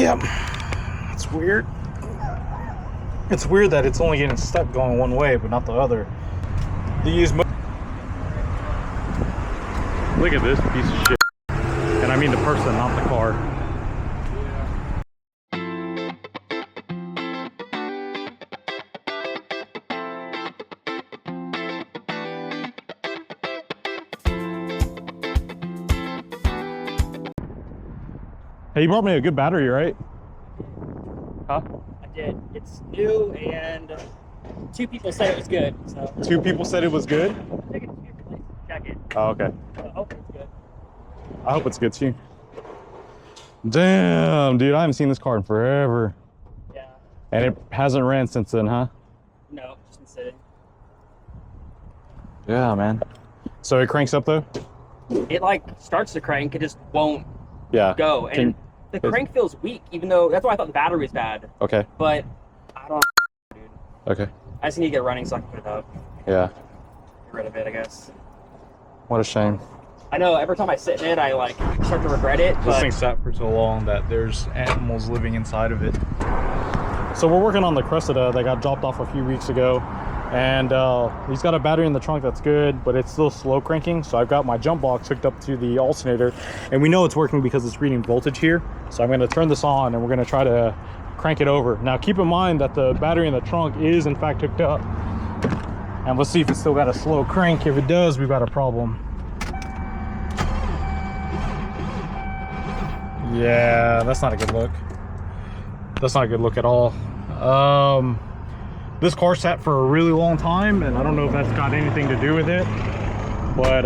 Yeah, it's weird. It's weird that it's only getting stuck going one way, but not the other. These. Look at this piece of shit. And I mean the person, not the car. Hey, you brought me a good battery, right? Huh? I did. It's new, and 2 people said it was good. So 2 people said it was good? I think it's good. Check it. Oh, okay. So I hope it's good. I hope it's good too. Damn, dude, I haven't seen this car in forever. Yeah. And it hasn't ran since then, huh? No, just been sitting. Yeah, man. So it cranks up though? It like starts to crank, it just won't go. And the crank feels weak, even though that's why I thought the battery was bad. Okay. But I don't know, dude. Okay. I just need to get running so I can put it up. Yeah. Get rid of it, I guess. What a shame. I know every time I sit in it, I like start to regret it. This thing sat for so long that there's animals living inside of it. So we're working on the Cressida that got dropped off a few weeks ago. And he's got a battery in the trunk that's good, but it's still slow cranking. So I've got my jump box hooked up to the alternator, and we know it's working because it's reading voltage here. So I'm going to turn this on and we're going to try to crank it over. Now keep in mind that the battery in the trunk is in fact hooked up, and let's see if it's still got a slow crank. If it does, we've got a problem. Yeah, that's not a good look. That's not a good look at all. This car sat for a really long time, and I don't know if that's got anything to do with it, but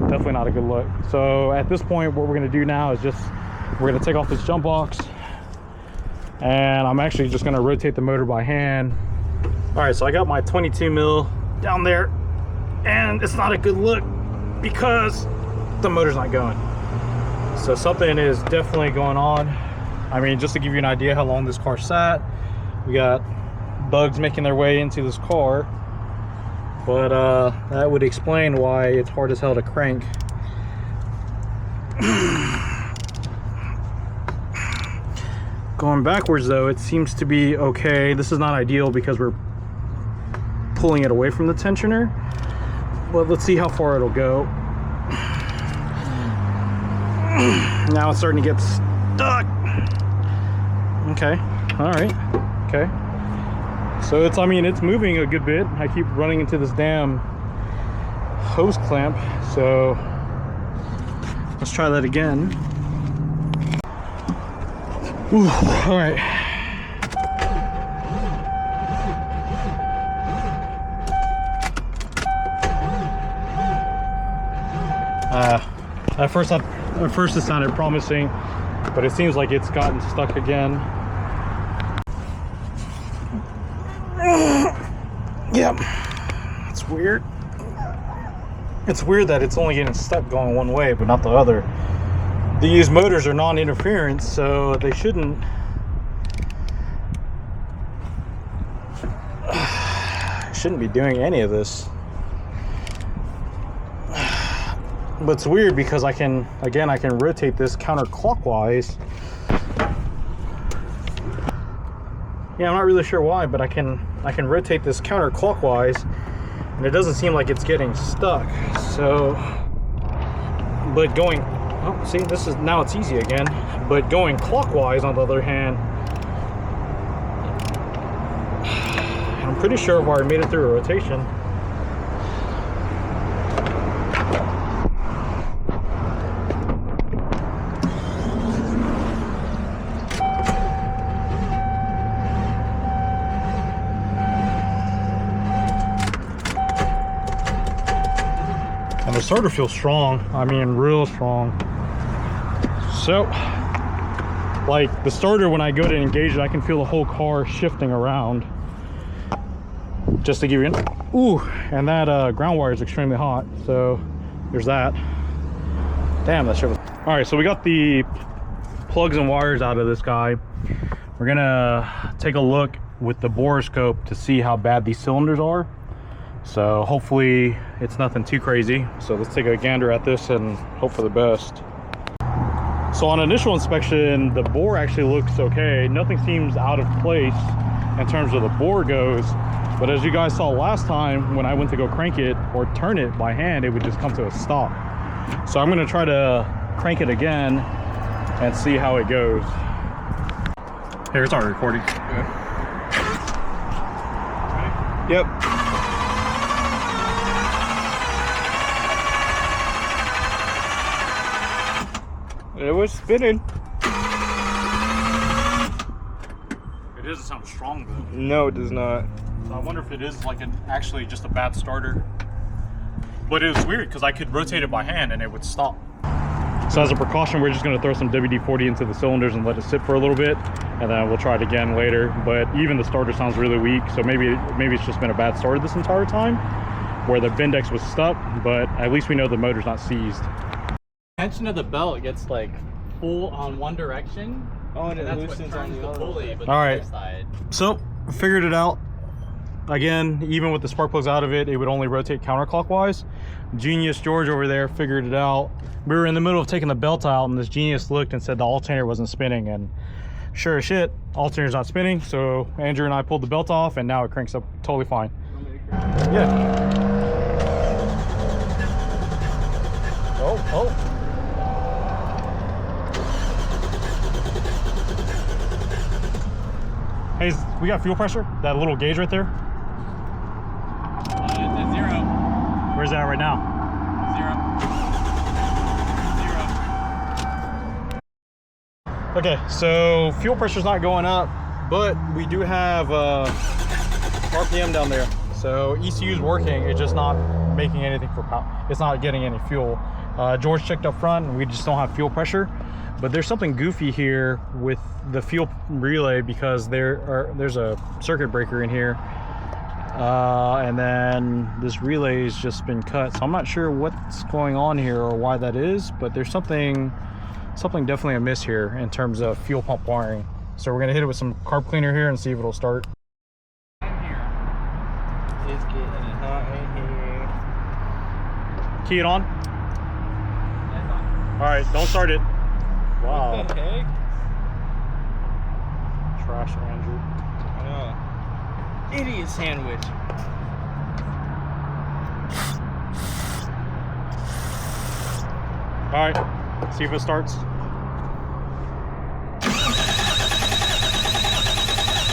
definitely not a good look. So at this point, what we're gonna do now is we're gonna take off this jump box, and I'm actually just gonna rotate the motor by hand. All right, so I got my 22 mil down there, and it's not a good look because the motor's not going. So something is definitely going on. I mean, just to give you an idea how long this car sat, we got bugs making their way into this car, but that would explain why it's hard as hell to crank. Going backwards though, it seems to be okay. This is not ideal because we're pulling it away from the tensioner, but let's see how far it'll go. Now it's starting to get stuck. Okay, all right, okay. So it's, I mean, it's moving a good bit. I keep running into this damn hose clamp. So let's try that again. Ooh, all right. At first it sounded promising, but it seems like it's gotten stuck again. Yeah, it's weird. It's weird that it's only getting stuck going one way, but not the other. These motors are non-interference, so they shouldn't be doing any of this. But it's weird because I can rotate this counterclockwise. Yeah, I'm not really sure why, but I can rotate this counterclockwise, and it doesn't seem like it's getting stuck. So, but going, oh, see, this is, now it's easy again. But going clockwise, on the other hand, I'm pretty sure I've already made it through a rotation. And the starter feels strong. I mean, real strong. So, like the starter, when I go to engage it, I can feel the whole car shifting around. Just to give you an, ooh, and that ground wire is extremely hot. So there's that. Damn, that shit was. All right, so we got the plugs and wires out of this guy. We're gonna take a look with the borescope to see how bad these cylinders are. So hopefully it's nothing too crazy. So let's take a gander at this and hope for the best. So on initial inspection, the bore actually looks okay. Nothing seems out of place in terms of the bore goes. But as you guys saw last time, when I went to go crank it or turn it by hand, it would just come to a stop. So I'm gonna try to crank it again and see how it goes. Here, it's already recording. Yep. It was spinning. It doesn't sound strong though. No, it does not. So I wonder if it is like actually just a bad starter. But it was weird because I could rotate it by hand and it would stop. So as a precaution, we're just going to throw some WD-40 into the cylinders and let it sit for a little bit, and then we'll try it again later. But even the starter sounds really weak, so maybe it's just been a bad starter this entire time, where the Bindex was stuck. But at least we know the motor's not seized. Tension of the belt gets like full on one direction. Oh, and it that's loosens what on turns the other pulley, side. but All the right. other side. So figured it out. Again, even with the spark plugs out of it, it would only rotate counterclockwise. Genius George over there figured it out. We were in the middle of taking the belt out, and this genius looked and said the alternator wasn't spinning, and sure as shit, alternator's not spinning. So Andrew and I pulled the belt off, and now it cranks up totally fine. Yeah. Oh. Hey, we got fuel pressure? That little gauge right there? It's at 0. Where's that right now? 0. Okay, so fuel pressure's not going up, but we do have RPM down there. So ECU's working, it's just not making anything for power. It's not getting any fuel. George checked up front and we just don't have fuel pressure. But there's something goofy here with the fuel relay because there's a circuit breaker in here. And then this relay has just been cut. So I'm not sure what's going on here or why that is, but there's something definitely amiss here in terms of fuel pump wiring. So we're gonna hit it with some carb cleaner here and see if it'll start. It's getting hot in here. Key it on. All right, don't start it. Wow. What the heck? Trash, Andrew. Idiot sandwich. All right, see if it starts.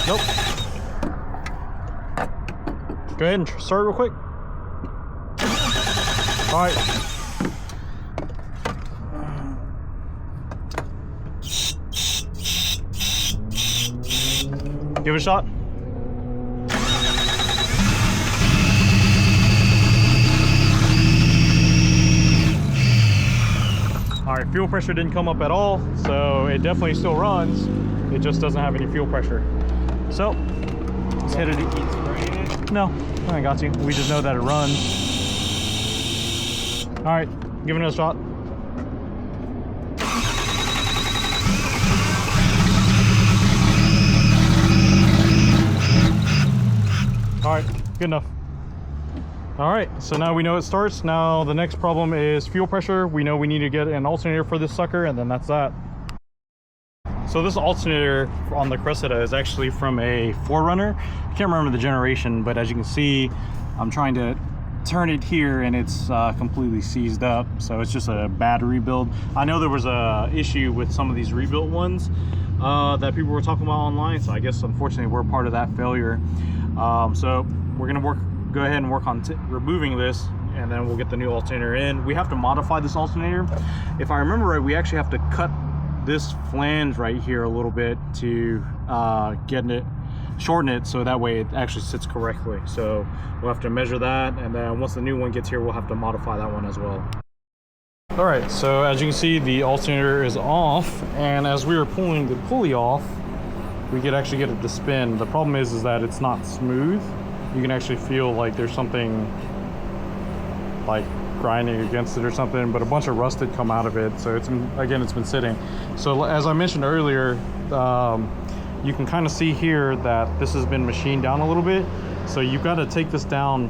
Nope. Go ahead and start real quick. All right. Give it a shot. All right, fuel pressure didn't come up at all, so it definitely still runs. It just doesn't have any fuel pressure. So let's hit it. No, I ain't got to. We just know that it runs. All right, give it another shot. All right, good enough. All right, so now we know it starts. Now the next problem is fuel pressure. We know we need to get an alternator for this sucker, and then that's that. So this alternator on the Cressida is actually from a 4Runner. I can't remember the generation, but as you can see, I'm trying to turn it here and it's completely seized up. So it's just a bad rebuild. I know there was a issue with some of these rebuilt ones that people were talking about online. So I guess unfortunately we're part of that failure. So we're gonna go ahead and work on removing this, and then we'll get the new alternator in. We have to modify this alternator. If I remember right, we actually have to cut this flange right here a little bit to shorten it so that way it actually sits correctly. So we'll have to measure that, and then once the new one gets here, we'll have to modify that one as well. All right, so as you can see, the alternator is off, and as we were pulling the pulley off, we could actually get it to spin. The problem is that it's not smooth. You can actually feel like there's something like grinding against it or something, but a bunch of rust had come out of it. So it's been sitting. So as I mentioned earlier, you can kind of see here that this has been machined down a little bit. So you've got to take this down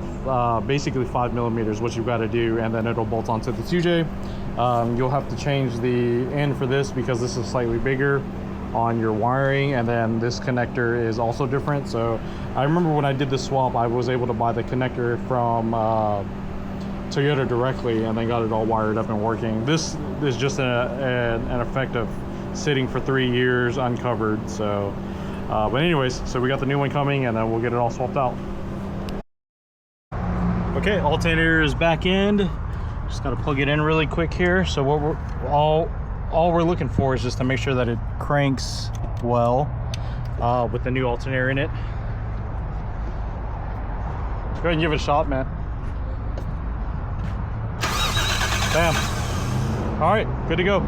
basically 5 millimeters, what you've got to do, and then it'll bolt onto the 2J. You'll have to change the end for this because this is slightly bigger on your wiring, and then this connector is also different. So I remember when I did this swap, I was able to buy the connector from Toyota directly and then got it all wired up and working. This is just an effect of sitting for 3 years uncovered. So but anyways, so we got the new one coming, and then we'll get it all swapped out. Okay, alternator is back in. Just got to plug it in really quick here. So what we're all we're looking for is just to make sure that it cranks well with the new alternator in it. Go ahead and give it a shot, man. Bam. All right, good to go.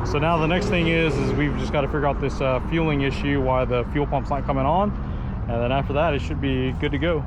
So now the next thing is we've just got to figure out this fueling issue, why the fuel pump's not coming on, and then after that it should be good to go.